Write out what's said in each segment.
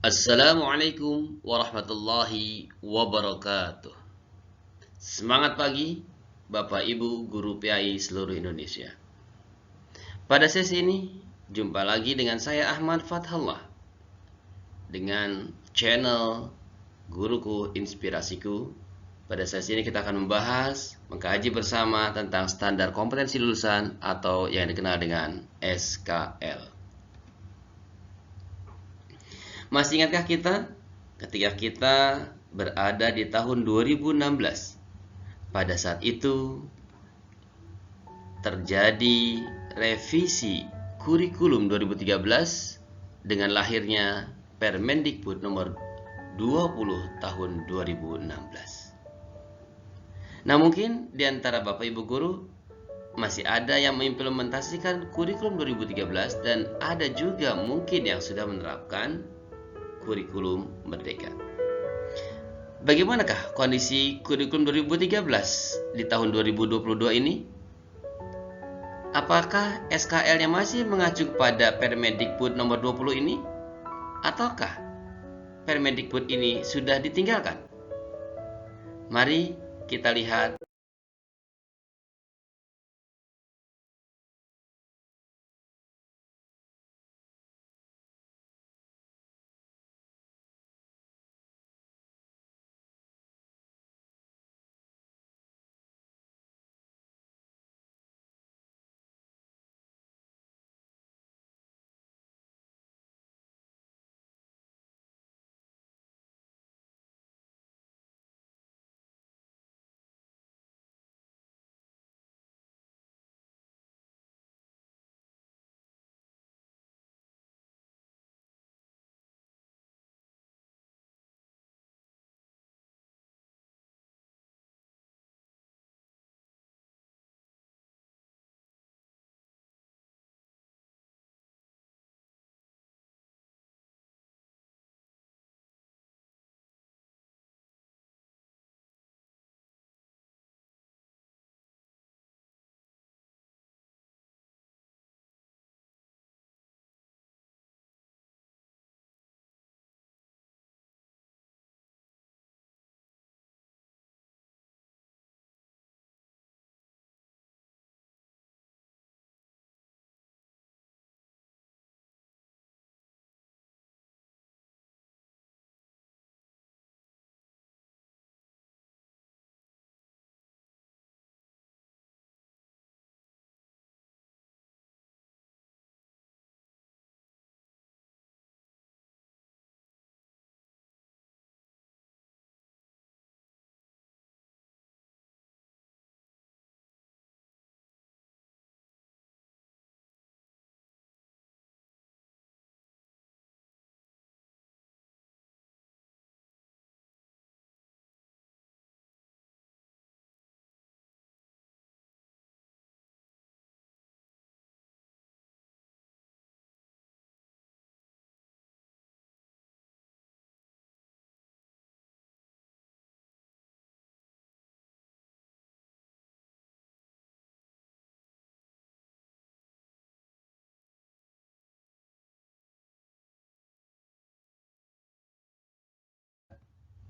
Assalamualaikum warahmatullahi wabarakatuh. Semangat pagi, Bapak Ibu Guru PAI seluruh Indonesia. Pada sesi ini, jumpa lagi dengan saya Ahmad Fathallah dengan channel Guruku Inspirasiku. Pada sesi ini kita akan mengkaji bersama tentang standar kompetensi lulusan atau yang dikenal dengan SKL. Masih ingatkah kita ketika kita berada di tahun 2016? Pada saat itu terjadi revisi kurikulum 2013 dengan lahirnya Permendikbud nomor 20 tahun 2016. Nah, mungkin di antara Bapak Ibu guru masih ada yang mengimplementasikan kurikulum 2013 dan ada juga mungkin yang sudah menerapkan kurikulum Merdeka. Bagaimanakah kondisi kurikulum 2013 di tahun 2022 ini? Apakah SKL-nya masih mengacu kepada Permendikbud nomor 20 ini? Ataukah Permendikbud ini sudah ditinggalkan? Mari kita lihat.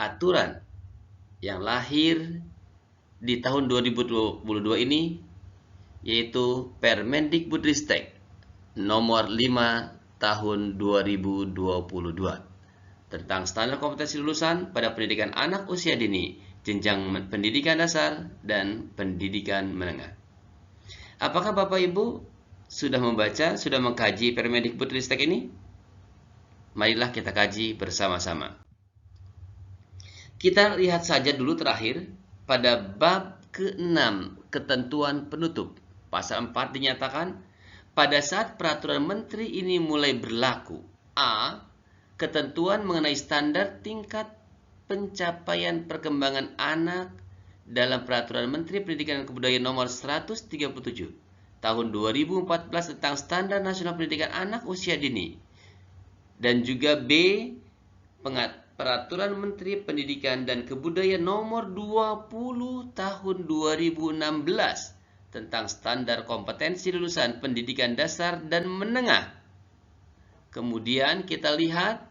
Aturan yang lahir di tahun 2022 ini yaitu Permendikbudristek nomor 5 tahun 2022 tentang standar kompetensi lulusan pada pendidikan anak usia dini, jenjang pendidikan dasar dan pendidikan menengah. Apakah Bapak Ibu sudah membaca, sudah mengkaji Permendikbudristek ini? Marilah kita kaji bersama-sama. Kita lihat saja dulu terakhir pada bab ke-6 ketentuan penutup. Pasal 4 dinyatakan pada saat peraturan menteri ini mulai berlaku, A. Ketentuan mengenai standar tingkat pencapaian perkembangan anak dalam peraturan Menteri Pendidikan dan Kebudayaan nomor 137 tahun 2014 tentang standar nasional pendidikan anak usia dini. Dan juga B. Peraturan Menteri Pendidikan dan Kebudayaan nomor 20 tahun 2016 tentang standar kompetensi lulusan pendidikan dasar dan menengah. Kemudian kita lihat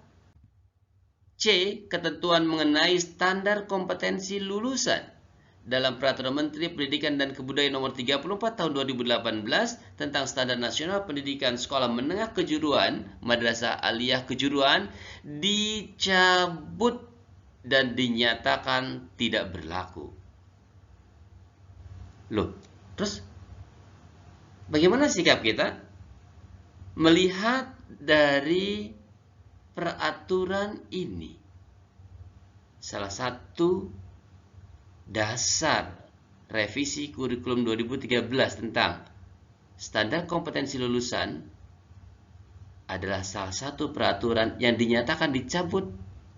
C. Ketentuan mengenai standar kompetensi lulusan dalam Peraturan Menteri Pendidikan dan Kebudayaan Nomor 34 Tahun 2018 tentang Standar Nasional Pendidikan Sekolah Menengah Kejuruan, Madrasah Aliyah Kejuruan dicabut dan dinyatakan tidak berlaku. Loh, terus bagaimana sikap kita melihat dari peraturan ini? Salah satu dasar revisi kurikulum 2013 tentang standar kompetensi lulusan adalah salah satu peraturan yang dinyatakan dicabut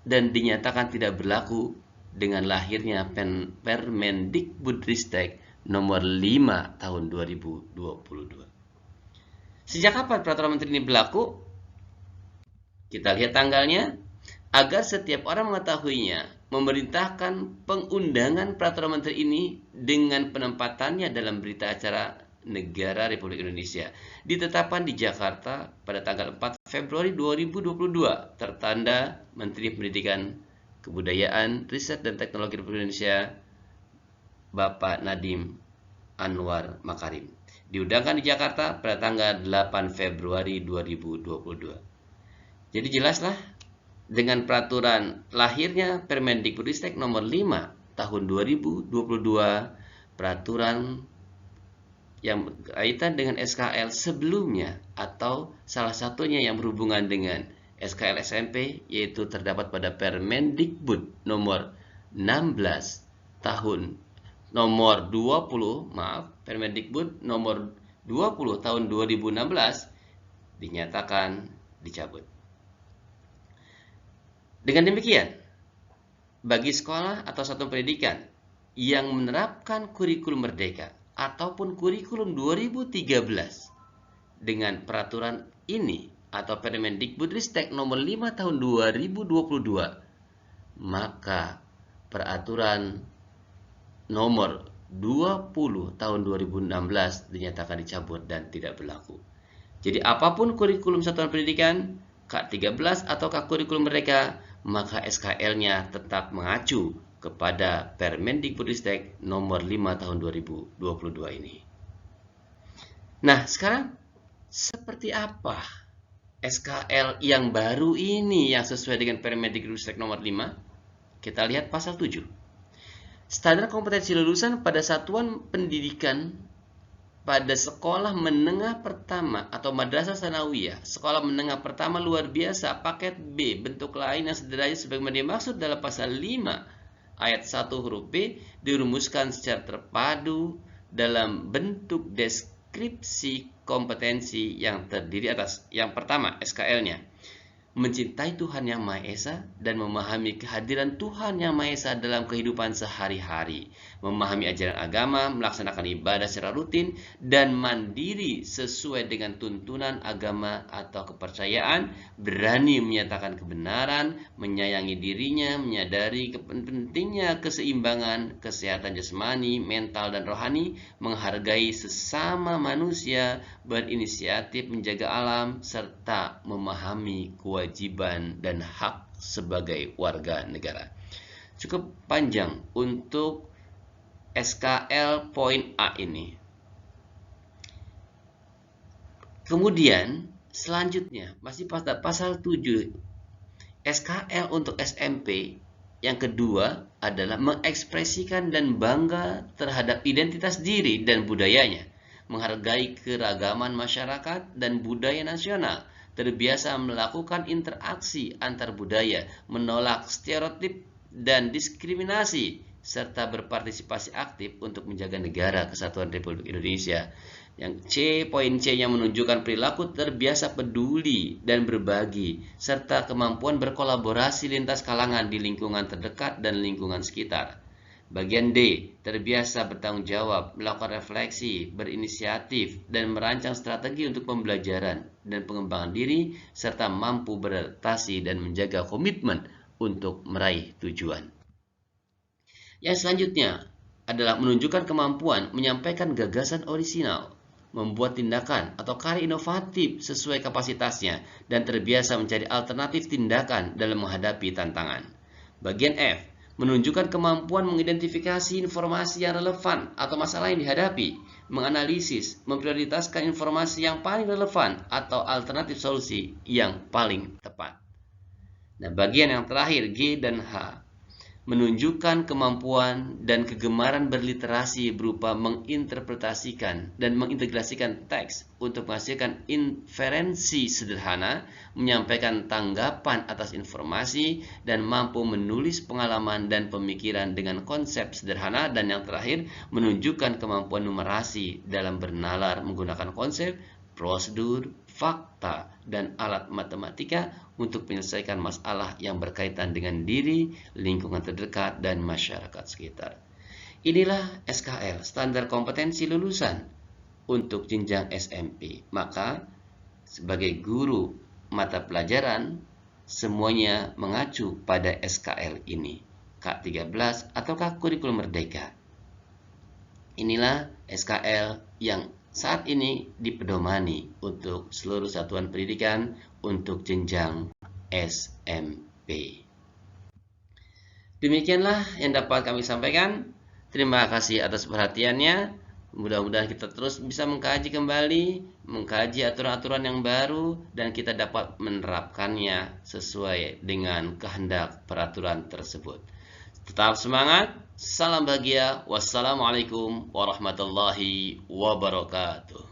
dan dinyatakan tidak berlaku dengan lahirnya Permendikbudristek nomor 5 tahun 2022. Sejak kapan peraturan menteri ini berlaku? Kita lihat tanggalnya. Agar setiap orang mengetahuinya, memerintahkan pengundangan peraturan menteri ini dengan penempatannya dalam berita acara negara Republik Indonesia ditetapkan di Jakarta pada tanggal 4 Februari 2022, tertanda Menteri Pendidikan, Kebudayaan, Riset dan Teknologi Republik Indonesia Bapak Nadiem Anwar Makarim. Diundangkan di Jakarta pada tanggal 8 Februari 2022. Jadi jelaslah dengan peraturan lahirnya Permendikbudristek nomor 5 tahun 2022, peraturan yang berkaitan dengan SKL sebelumnya atau salah satunya yang berhubungan dengan SKL SMP, yaitu terdapat pada Permendikbud nomor 16 tahun nomor 20, Permendikbud nomor 20 tahun 2016 dinyatakan dicabut. Dengan demikian, bagi sekolah atau satuan pendidikan yang menerapkan kurikulum merdeka ataupun kurikulum 2013 dengan peraturan ini atau Permendikbudristek nomor 5 tahun 2022, maka peraturan nomor 20 tahun 2016 dinyatakan dicabut dan tidak berlaku. Jadi apapun kurikulum satuan pendidikan, K13 atau kurikulum mereka, maka SKL-nya tetap mengacu kepada Permendikbudristek nomor 5 tahun 2022 ini. Nah, sekarang seperti apa SKL yang baru ini yang sesuai dengan Permendikbudristek nomor 5? Kita lihat pasal 7. Standar kompetensi lulusan pada satuan pendidikan pada sekolah menengah pertama atau madrasah sanawiyah, sekolah menengah pertama luar biasa, paket B, bentuk lain yang sederhana sebagaimana dimaksud dalam pasal 5 ayat 1 huruf B, dirumuskan secara terpadu dalam bentuk deskripsi kompetensi yang terdiri atas yang pertama, SKL-nya, mencintai Tuhan Yang Maha Esa dan memahami kehadiran Tuhan Yang Maha Esa dalam kehidupan sehari-hari, memahami ajaran agama, melaksanakan ibadah secara rutin dan mandiri sesuai dengan tuntunan agama atau kepercayaan, berani menyatakan kebenaran, menyayangi dirinya, menyadari pentingnya keseimbangan, kesehatan jasmani, mental dan rohani, menghargai sesama manusia, berinisiatif menjaga alam, serta memahami kewajiban dan hak sebagai warga negara. Cukup panjang untuk SKL poin A ini. Kemudian selanjutnya masih pada pasal 7 SKL untuk SMP yang kedua adalah mengekspresikan dan bangga terhadap identitas diri dan budayanya, menghargai keragaman masyarakat dan budaya nasional, terbiasa melakukan interaksi antar budaya, menolak stereotip dan diskriminasi, serta berpartisipasi aktif untuk menjaga negara kesatuan Republik Indonesia. Yang C, poin C-nya menunjukkan perilaku terbiasa peduli dan berbagi, serta kemampuan berkolaborasi lintas kalangan di lingkungan terdekat dan lingkungan sekitar. Bagian D, terbiasa bertanggung jawab, melakukan refleksi, berinisiatif, dan merancang strategi untuk pembelajaran dan pengembangan diri, serta mampu beradaptasi dan menjaga komitmen untuk meraih tujuan. Yang selanjutnya adalah menunjukkan kemampuan menyampaikan gagasan orisinal, membuat tindakan atau karya inovatif sesuai kapasitasnya dan terbiasa mencari alternatif tindakan dalam menghadapi tantangan. Bagian F, menunjukkan kemampuan mengidentifikasi informasi yang relevan atau masalah yang dihadapi, menganalisis, memprioritaskan informasi yang paling relevan atau alternatif solusi yang paling tepat. Nah, bagian yang terakhir G dan H, menunjukkan kemampuan dan kegemaran berliterasi berupa menginterpretasikan dan mengintegrasikan teks untuk menghasilkan inferensi sederhana, menyampaikan tanggapan atas informasi, dan mampu menulis pengalaman dan pemikiran dengan konsep sederhana. Dan yang terakhir, menunjukkan kemampuan numerasi dalam bernalar menggunakan konsep, prosedur, fakta, dan alat matematika untuk menyelesaikan masalah yang berkaitan dengan diri, lingkungan terdekat, dan masyarakat sekitar. Inilah SKL, standar kompetensi lulusan untuk jenjang SMP. Maka, sebagai guru mata pelajaran, semuanya mengacu pada SKL ini, K13 ataukah kurikulum merdeka. Inilah SKL yang saat ini dipedomani untuk seluruh satuan pendidikan untuk jenjang SMP. Demikianlah yang dapat kami sampaikan. Terima kasih atas perhatiannya. Mudah-mudahan kita terus bisa mengkaji kembali, mengkaji aturan-aturan yang baru, dan kita dapat menerapkannya sesuai dengan kehendak peraturan tersebut. Tetap semangat, salam bahagia, wassalamualaikum warahmatullahi wabarakatuh.